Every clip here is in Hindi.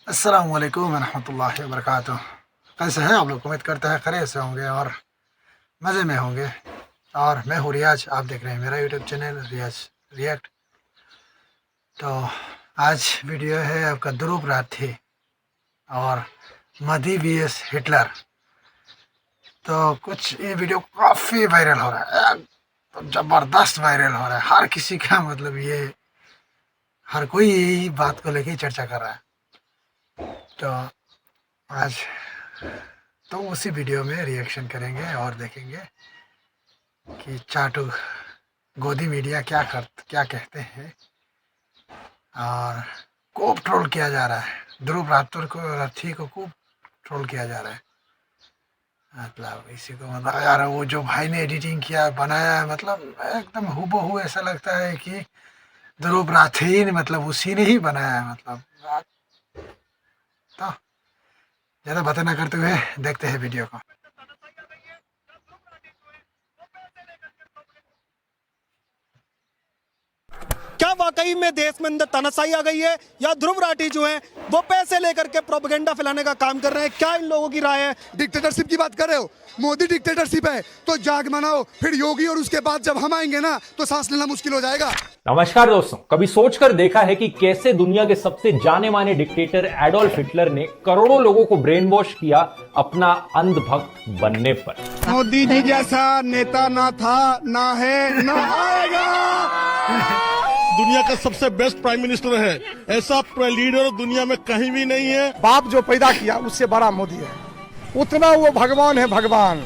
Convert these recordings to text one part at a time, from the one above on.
अस्सलाम वालेकुम रहमतुल्लाहि व बरकातुह। कैसे हैं आप लोग? उम्मीद करते हैं खैरियत से होंगे और मज़े में होंगे। और मैं हूँ रियाज, आप देख रहे हैं मेरा यूट्यूब चैनल रियाज रिएक्ट। तो आज वीडियो है आपका ध्रुव राठी और मोदी वीएस हिटलर। तो कुछ ये वीडियो काफ़ी वायरल हो रहा है, तो ज़बरदस्त वायरल हो रहा है। हर किसी का मतलब ये हर कोई यही बात को लेके चर्चा कर रहा है। तो आज तो उसी वीडियो में रिएक्शन करेंगे और देखेंगे कि चाटू गोदी मीडिया क्या कहते हैं। और खूब ट्रोल किया जा रहा है, ध्रुव राठी को खूब ट्रोल किया जा रहा है। मतलब इसी को मतलब यार वो जो भाई ने एडिटिंग किया बनाया है, मतलब एकदम हूबहू ऐसा लगता है कि ध्रुव राठी ने मतलब उसी ने ही बनाया है। मतलब तो ज़्यादा बातें ना करते हुए देखते हैं वीडियो को। क्या वाकई में देश में अंदर तानाशाही आ गई है या ध्रुव राठी जो है वो पैसे लेकर के प्रोपेगेंडा फैलाने का काम कर रहे हैं? क्या इन लोगों की राय है? डिक्टेटरशिप की बात कर रहे हो? मोदी डिक्टेटरशिप है तो जाग मनाओ, फिर योगी, और उसके बाद जब हम आएंगे ना तो सांस लेना मुश्किल हो जाएगा। नमस्कार दोस्तों, कभी सोचकर देखा है कि कैसे दुनिया के सबसे जाने माने डिक्टेटर एडोल्फ हिटलर ने करोड़ों लोगों को ब्रेन वॉश किया अपना अंधभक्त बनने पर? मोदी जी जैसा नेता ना था, ना है, ना आएगा। दुनिया का सबसे बेस्ट प्राइम मिनिस्टर है, ऐसा लीडर दुनिया में कहीं भी नहीं है। बाप जो पैदा किया उससे बड़ा मोदी है, उतना वो भगवान है। भगवान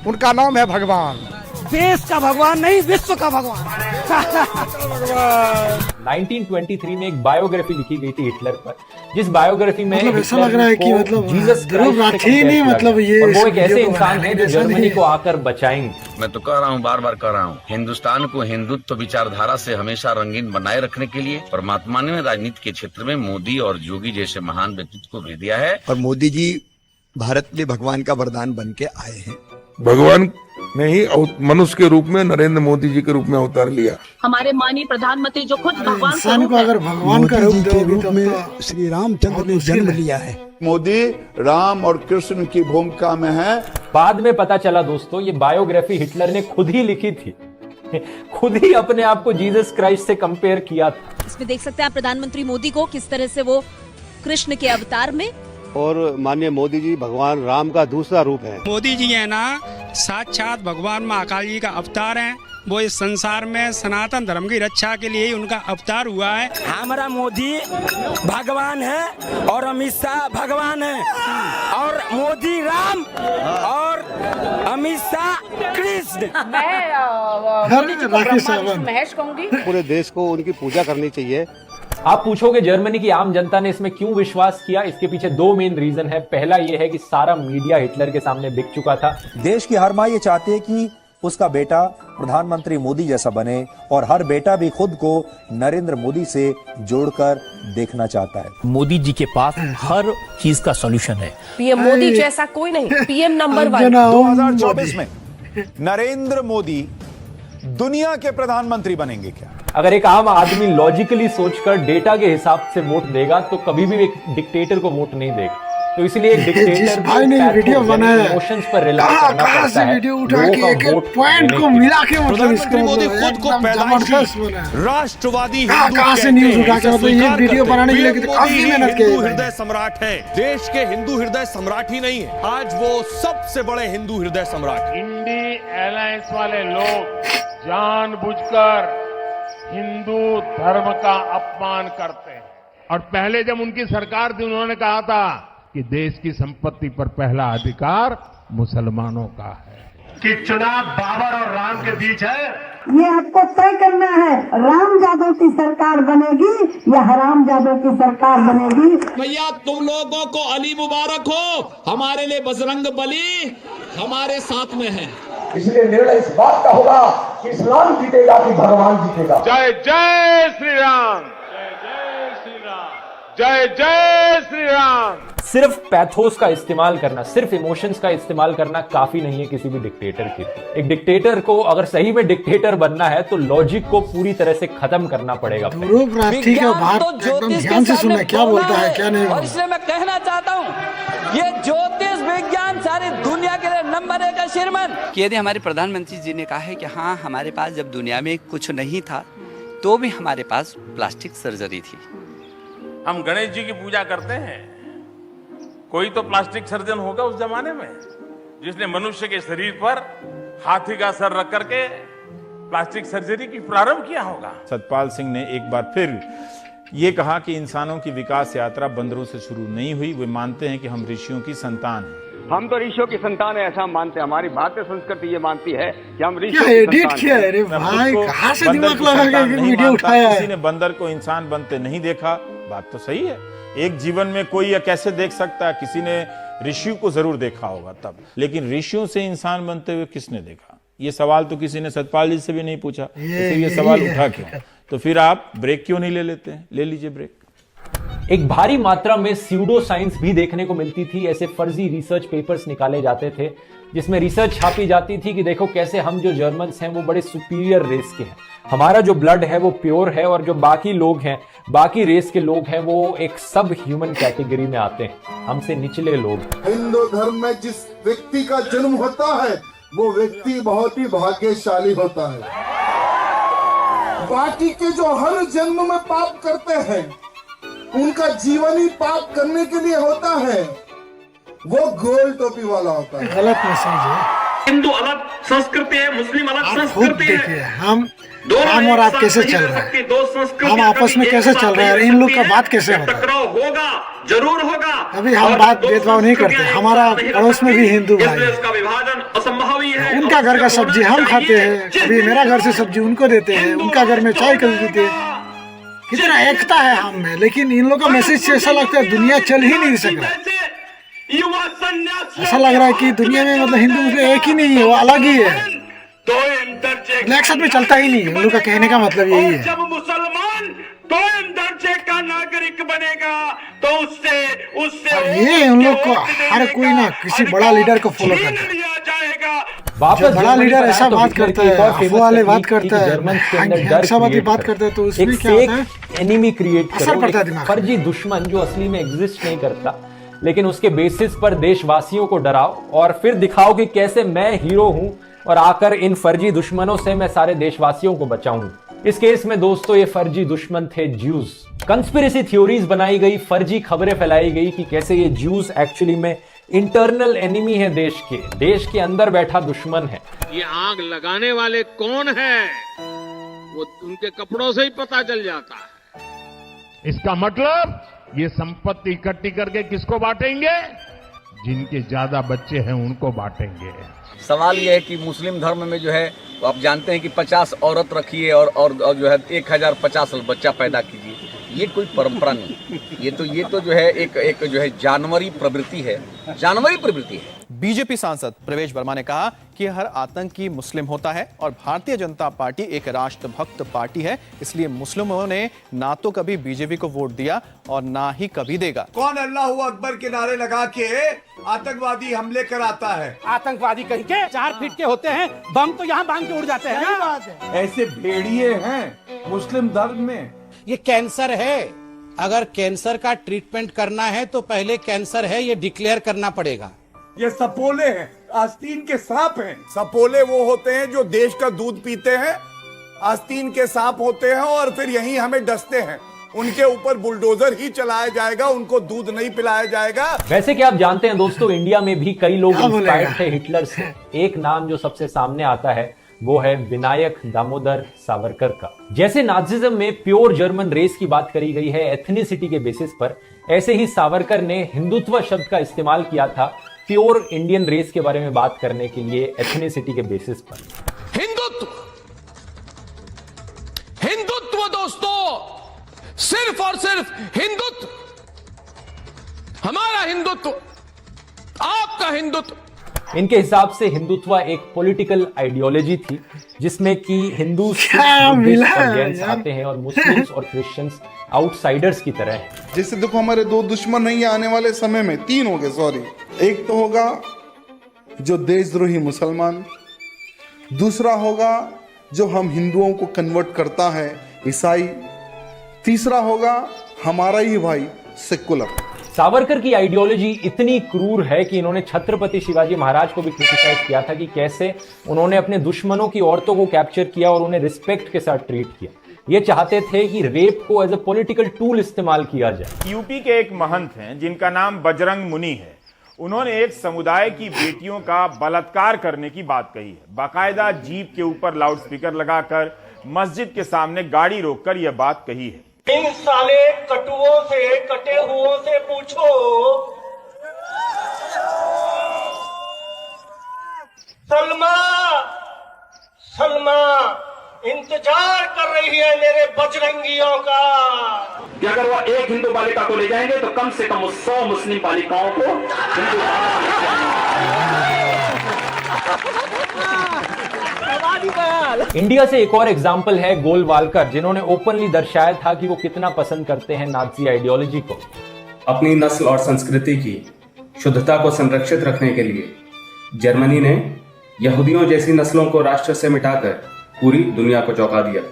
उनका नाम है भगवान। देश का भगवान नहीं, विश्व का भगवान। 1923 में एक बायोग्राफी लिखी गई थी हिटलर पर, जिस बायोग्राफी में मतलब ऐसा लग रहा है कि मतलब ध्रुव राठी ने मतलब ये और वो एक ऐसे इंसान है जो जर्मनी को आकर बचाएंगे। मैं तो कह रहा हूँ, बार बार कह रहा हूँ, हिंदुस्तान को हिंदुत्व विचारधारा से हमेशा रंगीन बनाए रखने के लिए परमात्मा ने राजनीति के क्षेत्र में मोदी और योगी जैसे महान व्यक्तित्व को भेज दिया है। और मोदी जी भारत में भगवान का वरदान बन के आए हैं। भगवान ने ही मनुष्य के रूप में नरेंद्र मोदी जी के रूप में अवतार लिया। हमारे माननीय प्रधानमंत्री जो खुद भगवान इंसान को अगर भगवान का रूप दोगे तो में श्री रामचंद्र ने जन्म लिया है। मोदी राम और कृष्ण की भूमिका में है। बाद में पता चला दोस्तों, ये बायोग्राफी हिटलर ने खुद ही लिखी थी, खुद ही अपने आप को जीसस क्राइस्ट से कंपेयर किया था। इसमें देख सकते हैं आप प्रधानमंत्री मोदी को किस तरह से वो कृष्ण के अवतार में, और माननीय मोदी जी भगवान राम का दूसरा रूप है। मोदी जी है ना, साक्षात भगवान महाकाल जी का अवतार है। वो इस संसार में सनातन धर्म की रक्षा के लिए ही उनका अवतार हुआ है। हमारा मोदी भगवान है और अमित शाह भगवान है, और मोदी राम और अमित शाह कृष्ण। महेश कहूंगी पूरे देश को उनकी पूजा करनी चाहिए। आप पूछोगे जर्मनी की आम जनता ने इसमें क्यों विश्वास किया? इसके पीछे दो मेन रीजन है। पहला यह है कि सारा मीडिया हिटलर के सामने बिक चुका था। देश की हर माँ ये चाहती है कि उसका बेटा प्रधानमंत्री मोदी जैसा बने, और हर बेटा भी खुद को नरेंद्र मोदी से जोड़कर देखना चाहता है। मोदी जी के पास हर चीज का सॉल्यूशन है। पीएम मोदी जैसा कोई नहीं, पीएम नंबर 1। 2024 में नरेंद्र मोदी दुनिया के प्रधानमंत्री बनेंगे क्या? अगर एक आम आदमी लॉजिकली सोचकर डेटा के हिसाब से वोट देगा तो कभी भी एक डिक्टेटर को वोट नहीं देगा। तो इसलिए एक डिक्टेटर भाई ने वीडियो बनाया इमोशंस पर रिलाई करना पड़ता है। वीडियो उठा के एक पॉइंट को मिला के मतलब इसको मोदी खुद को राष्ट्रवादी कहां से न्यूज़ उठा के मतलब ये वीडियो बनाने के लिए काफी मेहनत की। हिंदू हृदय सम्राट है, देश के हिंदू हृदय सम्राट ही नहीं है, आज वो सबसे बड़े हिंदू हृदय सम्राट। इंडी अलायंस वाले लोग जानबूझकर हिंदू धर्म का अपमान करते हैं, और पहले जब उनकी सरकार थी उन्होंने कहा था कि देश की संपत्ति पर पहला अधिकार मुसलमानों का है। कि चुनाव बाबर और राम के बीच है, ये आपको तय करना है। राम जादव की सरकार बनेगी या हराम जादव की सरकार बनेगी। भैया तुम लोगों को अली मुबारक हो, हमारे लिए बजरंग बली हमारे साथ में है। इसलिए निर्णय इस बात का होगा कि इस्लाम जीतेगा कि भगवान जीतेगा। जय जय श्री राम, जय जय श्री राम, जय जय श्री राम। सिर्फ पैथोस का इस्तेमाल करना, सिर्फ इमोशंस का इस्तेमाल करना काफी नहीं है किसी भी डिक्टेटर के लिए। एक डिक्टेटर को अगर सही में डिक्टेटर बनना है तो लॉजिक को पूरी तरह से खत्म करना पड़ेगा। ध्रुव राठी का बात एकदम ध्यान से सुनना, क्या बोलता है क्या नहीं। और इसलिए मैं कहना चाहता हूँ, ये ज्योतिष विज्ञान सारी दुनिया के लिए नंबर 1 का श्रीमन। यदि हमारे प्रधानमंत्री जी ने कहा है कि हाँ, हमारे पास जब दुनिया में कुछ नहीं था तो भी हमारे पास प्लास्टिक सर्जरी थी। हम गणेश जी की पूजा करते हैं, कोई तो प्लास्टिक सर्जन होगा उस जमाने में जिसने मनुष्य के शरीर पर हाथी का सर रख करके प्लास्टिक सर्जरी की प्रारंभ किया होगा। सतपाल सिंह ने एक बार फिर ये कहा कि इंसानों की विकास यात्रा बंदरों से शुरू नहीं हुई। वे मानते हैं कि हम ऋषियों की संतान हैं। हम तो ऋषियों की संतान है ऐसा मानते हैं। हमारी भारतीय संस्कृति ये मानती है कि हम ऋषियों क्या की एडिट संतान किया है रे भाई, कहाँ से दिमाग लगा के वीडियो उठाया है। किसी ने बंदर को इंसान बनते नहीं देखा, बात तो सही है। एक जीवन में कोई यह कैसे देख सकता है, किसी ने ऋषियों को जरूर देखा होगा तब, लेकिन ऋषियों से इंसान बनते हुए किसने देखा? ये सवाल तो किसी ने सतपाल जी से भी नहीं पूछा, ये सवाल उठा क्यों? तो फिर आप ब्रेक क्यों नहीं ले लेते हैं? ले लीजिए ब्रेक। एक भारी मात्रा में स्यूडो साइंस भी देखने को मिलती थी। ऐसे फर्जी रिसर्च पेपर्स निकाले जाते थे जिसमें रिसर्च छापी जाती थी कि देखो कैसे हम जो जर्मन्स हैं वो बड़े सुपीरियर रेस के हैं, हमारा जो ब्लड है वो प्योर है, और जो बाकी लोग हैं, बाकी रेस के लोग हैं, वो एक सब ह्यूमन कैटेगरी में आते हैं, हमसे निचले लोग। हिंदू धर्म में जिस व्यक्ति का जन्म होता है वो व्यक्ति बहुत ही भाग्यशाली होता है। बाकी के जो हर जन्म में पाप करते हैं उनका जीवन ही पाप करने के लिए होता है, वो गोल टोपी वाला होता है। गलत मैसेज है। हिंदू अलग संस्कृति है, मुस्लिम अलग संस्कृति है। देखिए हम और आप कैसे चल रहे हैं, हम आपस में कैसे चल रहे हैं, इन लोग का बात कैसे होता है। टकराव होगा, जरूर होगा। अभी हम बात भेदभाव नहीं करते। हमारा पड़ोस में भी हिंदू भाई है, इसका विभाजन असंभव ही है। उनका घर का सब्जी हम खाते हैं, कभी मेरा घर से सब्जी उनको देते हैं, उनका घर में चाय कभी पीते हैं। कितना एकता है हम में, लेकिन इन लोगों का मैसेज से ऐसा लगता है दुनिया चल ही नहीं सक रहा। ऐसा लग रहा है कि दुनिया में मतलब हिंदू मुस्लिम एक ही नहीं है, वो अलग ही है, एक साथ में चलता ही नहीं है। उन लोग का कहने का मतलब यही है। जब मुसलमान तो दर्जे का नागरिक बनेगा तो उससे ये उन लोग को हर कोई ना किसी बड़ा लीडर को फॉलो करता है। वापस बड़ा लीडर ऐसा बात करता है, अफवाह वाले बात करता है, हिंसावादी बात करता है, तो उसमें क्या होता है, एनिमी क्रिएट असर पड़ता है दिमाग। फर्जी दुश्मन जो असली में एग्जिस्ट नहीं करता, लेकिन उसके बेसिस पर देशवासियों को डराओ और फिर दिखाओ कि कैसे मैं हीरो हूं और आकर इन फर्जी दुश्मनों से मैं सारे देशवासियों को बचाऊं। इस केस में दोस्तों ये फर्जी दुश्मन थे ज्यूज। कंस्पिरेसी थ्योरीज बनाई गई, फर्जी खबरें फैलाई गई कि कैसे ये ज्यूज एक्चुअली में इंटरनल एनिमी है, देश के अंदर बैठा दुश्मन है। ये आग लगाने वाले कौन हैं, वो उनके कपड़ों से ही पता चल जाता है। इसका मतलब ये संपत्ति इकट्ठी करके किसको बांटेंगे? जिनके ज्यादा बच्चे हैं उनको बांटेंगे। सवाल ये है कि मुस्लिम धर्म में जो है आप जानते हैं कि 50 औरत रखिए और जो है 1050 बच्चा पैदा कीजिए। ये कोई परंपरा नहीं, ये तो जो है एक जो है जानवरी प्रवृत्ति है, जानवरी प्रवृत्ति है। बीजेपी सांसद प्रवेश वर्मा ने कहा कि हर आतंकी मुस्लिम होता है और भारतीय जनता पार्टी एक राष्ट्रभक्त पार्टी है, इसलिए मुस्लिमों ने ना तो कभी बीजेपी को वोट दिया और ना ही कभी देगा। कौन अल्लाह अकबर के नारे लगा के आतंकवादी हमले कराता है? आतंकवादी कहीं के 4 फीट के होते हैं, बम तो यहाँ बांध के उड़ जाते हैं। ऐसे भेड़िए हैं मुस्लिम धर्म में। ये कैंसर है, अगर कैंसर का ट्रीटमेंट करना है तो पहले कैंसर है ये डिक्लेयर करना पड़ेगा। ये सपोले हैं, आस्तीन के सांप हैं। सपोले वो होते हैं जो देश का दूध पीते हैं, आस्तीन के सांप होते हैं और फिर यहीं हमें डसते हैं। उनके ऊपर बुलडोजर ही चलाया जाएगा, उनको दूध नहीं पिलाया जाएगा। वैसे कि आप जानते हैं दोस्तों, इंडिया में भी कई लोग इंस्पायर्ड थे हिटलर से। एक नाम जो सबसे सामने आता है वो है विनायक दामोदर सावरकर का। जैसे नाजिज्म में प्योर जर्मन रेस की बात करी गई है एथनिसिटी के बेसिस पर, ऐसे ही सावरकर ने हिंदुत्व शब्द का इस्तेमाल किया था प्योर इंडियन रेस के बारे में बात करने के लिए एथनिसिटी के बेसिस पर। हिंदुत्व दोस्तों, सिर्फ और सिर्फ हिंदुत्व, हमारा हिंदुत्व, आपका हिंदुत्व, इनके हिसाब से हिंदुत्व एक पॉलिटिकल आइडियोलॉजी थी जिसमें कि हिंदू आते हैं और मुस्लिम्स और क्रिश्चियंस आउटसाइडर्स की तरह हैं। जैसे देखो हमारे दो दुश्मन नहीं आने वाले समय में, तीन हो गए सॉरी। एक तो होगा जो देशद्रोही मुसलमान, दूसरा होगा जो हम हिंदुओं को कन्वर्ट करता है ईसाई, तीसरा होगा हमारा ही भाई सेकुलर। सावरकर की आइडियोलॉजी इतनी क्रूर है कि इन्होंने छत्रपति शिवाजी महाराज को भी क्रिटिसाइज किया था कि कैसे उन्होंने अपने दुश्मनों की औरतों को कैप्चर किया और उन्हें रिस्पेक्ट के साथ ट्रीट किया। ये चाहते थे कि रेप को एज ए पॉलिटिकल टूल इस्तेमाल किया जाए। यूपी के एक महंत हैं जिनका नाम बजरंग मुनि है। उन्होंने एक समुदाय की बेटियों का बलात्कार करने की बात कही है। बाकायदा जीप के ऊपर लाउडस्पीकर लगाकर मस्जिद के सामने गाड़ी रोककर यह बात कही है। इन साले कटुओं से, कटे हुओं से पूछो, सलमा इंतजार कर रही है मेरे बजरंगियों का कि अगर वो एक हिंदू बालिका को ले जाएंगे तो कम से कम 100 मुस्लिम बालिकाओं को इंडिया से एक और एग्जाम्पल है गोलवालकर, जिन्होंने ओपनली दर्शाया था कि वो कितना पसंद करते हैं नाजी आइडियोलॉजी को। अपनी नस्ल और संस्कृति की शुद्धता को संरक्षित रखने के लिए जर्मनी ने यहूदियों जैसी नस्लों को राष्ट्र से मिटाकर पूरी दुनिया को चौंका दिया।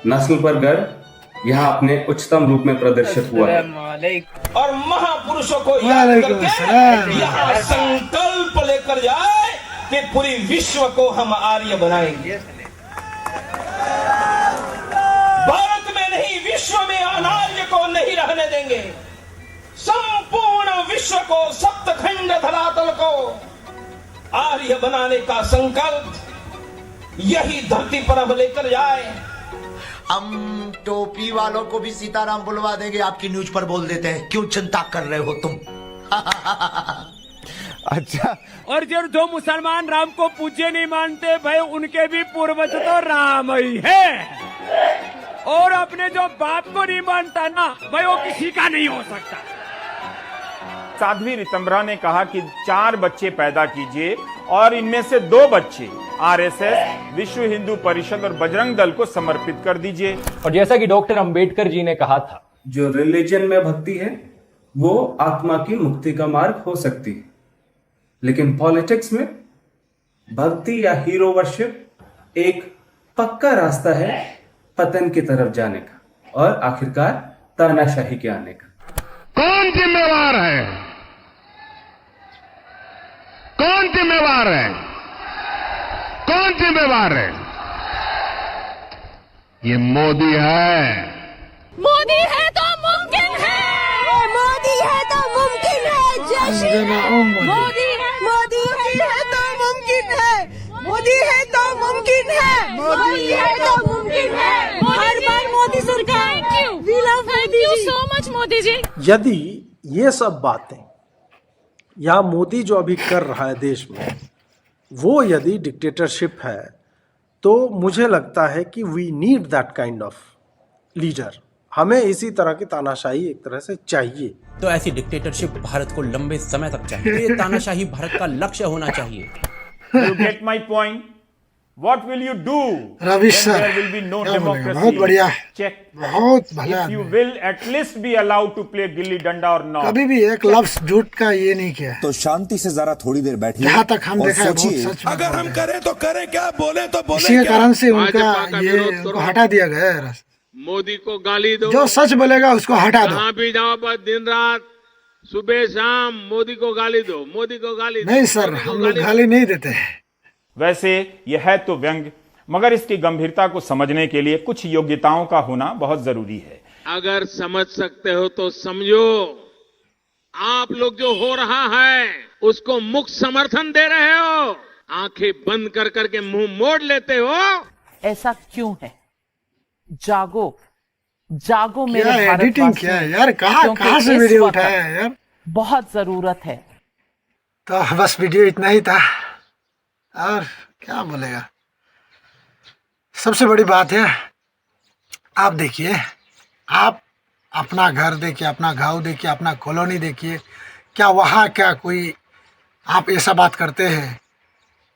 नस्ल पर गर्व यहाँ अपने उच्चतम रूप में प्रदर्शित हुआ है। और महापुरुषों को याद करके यहाँ संकल्प लेकर जाए कि पूरी विश्व को हम आर्य बनाएंगे। भारत में नहीं, विश्व में अनार्य को नहीं रहने देंगे। संपूर्ण विश्व को, सप्तखंड धरातल को आर्य बनाने का संकल्प यही धरती पर हम लेकर जाए। हम टोपी वालों को भी सीताराम बुलवा देंगे, आपकी न्यूज पर बोल देते हैं। क्यों चिंता कर रहे हो तुम? अच्छा, और जो मुसलमान राम को पूज्य नहीं मानते भाई, उनके भी पूर्वज तो राम ही है। और अपने जो बाप को नहीं मानता ना भाई, वो किसी का नहीं हो सकता। साध्वी रितंबरा ने कहा कि 4 बच्चे पैदा कीजिए और इनमें से 2 बच्चे आरएसएस, विश्व हिंदू परिषद और बजरंग दल को समर्पित कर दीजिए। और जैसा कि डॉक्टर अंबेडकर जी ने कहा था, जो रिलीजन में भक्ति है वो आत्मा की मुक्ति का मार्ग हो सकती है, लेकिन पॉलिटिक्स में भक्ति या हीरो वर्शिप एक पक्का रास्ता है पतन की तरफ जाने का और आखिरकार तानाशाही के आने का। कौन जिम्मेवार है? कौन जिम्मेवार है? कौन जिम्मेवार है? ये मोदी है। मोदी है तो मुमकिन है, मोदी है तो मुमकिन है। जय श्री राम। मोदी है तो मुमकिन है, मोदी है तो मुमकिन है, मोदी है तो मुमकिन है। हर बार मोदी सरकार। We love Modi ji. So much Modi ji. यदि ये सब बातें या मोदी जो अभी कर रहा है देश में, वो यदि डिक्टेटरशिप है, तो मुझे लगता है कि we need that kind of leader. हमें इसी तरह की तानाशाही एक तरह से चाहिए। तो ऐसी डिक्टेटरशिप भारत को लंबे समय तक चाहिए। ये तानाशाही भारत का लक्ष्य होना चाहिए। You get my point? What will you do? Ravi sir, there will be no democracy? बहुत बढ़िया, Check. बहुत भला। If you will at least be allowed to play gilli danda और not. कभी भी एक लफ्ज झूठ का ये नहीं किया। तो शांति से जरा थोड़ी देर बैठिए। जहाँ तक हम देखा है बहुत सच। अगर हम करें तो करें क्या, बोले तो बोले इसी कारण से उनका ये उनको हटा दिया गया है। मोदी को गाली दो, जो सच बोलेगा उसको हटा दो। कहाँ भी जाओ, बस दिन रात सुबह शाम मोदी को गाली दो, मोदी को गाली दो। नहीं सर, हम लोग गाली नहीं देते। वैसे यह है तो व्यंग, मगर इसकी गंभीरता को समझने के लिए कुछ योग्यताओं का होना बहुत जरूरी है। अगर समझ सकते हो तो समझो। आप लोग जो हो रहा है उसको मुक्त समर्थन दे रहे हो, आंखें बंद कर करके मुंह मोड़ लेते हो। ऐसा क्यों है? जागो, जागो मेरे भारतवासियों। एडिटिंग क्या है यार? कहाँ से वीडियो उठाया है यार? बहुत जरूरत है। तो बस वीडियो इतना ही था, और क्या बोलेगा। सबसे बड़ी बात है, आप देखिए, आप अपना घर देखिए, अपना गांव देखिए, अपना कॉलोनी देखिए, क्या वहाँ क्या कोई आप ऐसा बात करते हैं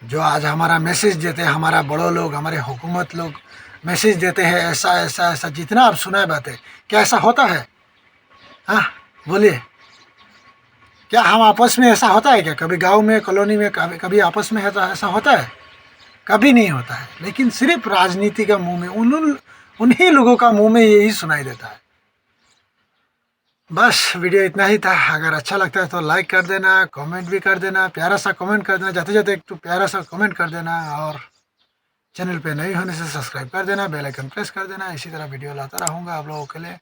जो आज हमारा मैसेज देते हैं, हमारा बड़ों लोग, हमारे हुकूमत लोग मैसेज देते हैं ऐसा ऐसा ऐसा, जितना आप सुनाए बातें, क्या ऐसा होता है? हाँ बोलिए, क्या हम आपस में ऐसा होता है क्या? कभी गांव में, कॉलोनी में कभी आपस में ऐसा होता है? कभी नहीं होता है। लेकिन सिर्फ राजनीति का मुंह में उन्हीं लोगों का मुंह में यही सुनाई देता है। बस वीडियो इतना ही था। अगर अच्छा लगता है तो लाइक कर देना, कमेंट भी कर देना, प्यारा सा कमेंट कर देना, जाते जाते एक तो प्यारा सा कमेंट कर देना, और चैनल पे नए होने से सब्सक्राइब कर देना, बेल आइकन प्रेस कर देना। इसी तरह वीडियो लाता रहूँगा आप लोगों के लिए।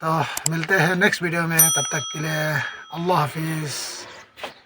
तो मिलते हैं नेक्स्ट वीडियो में, तब तक के लिए अल्लाह हाफिज़।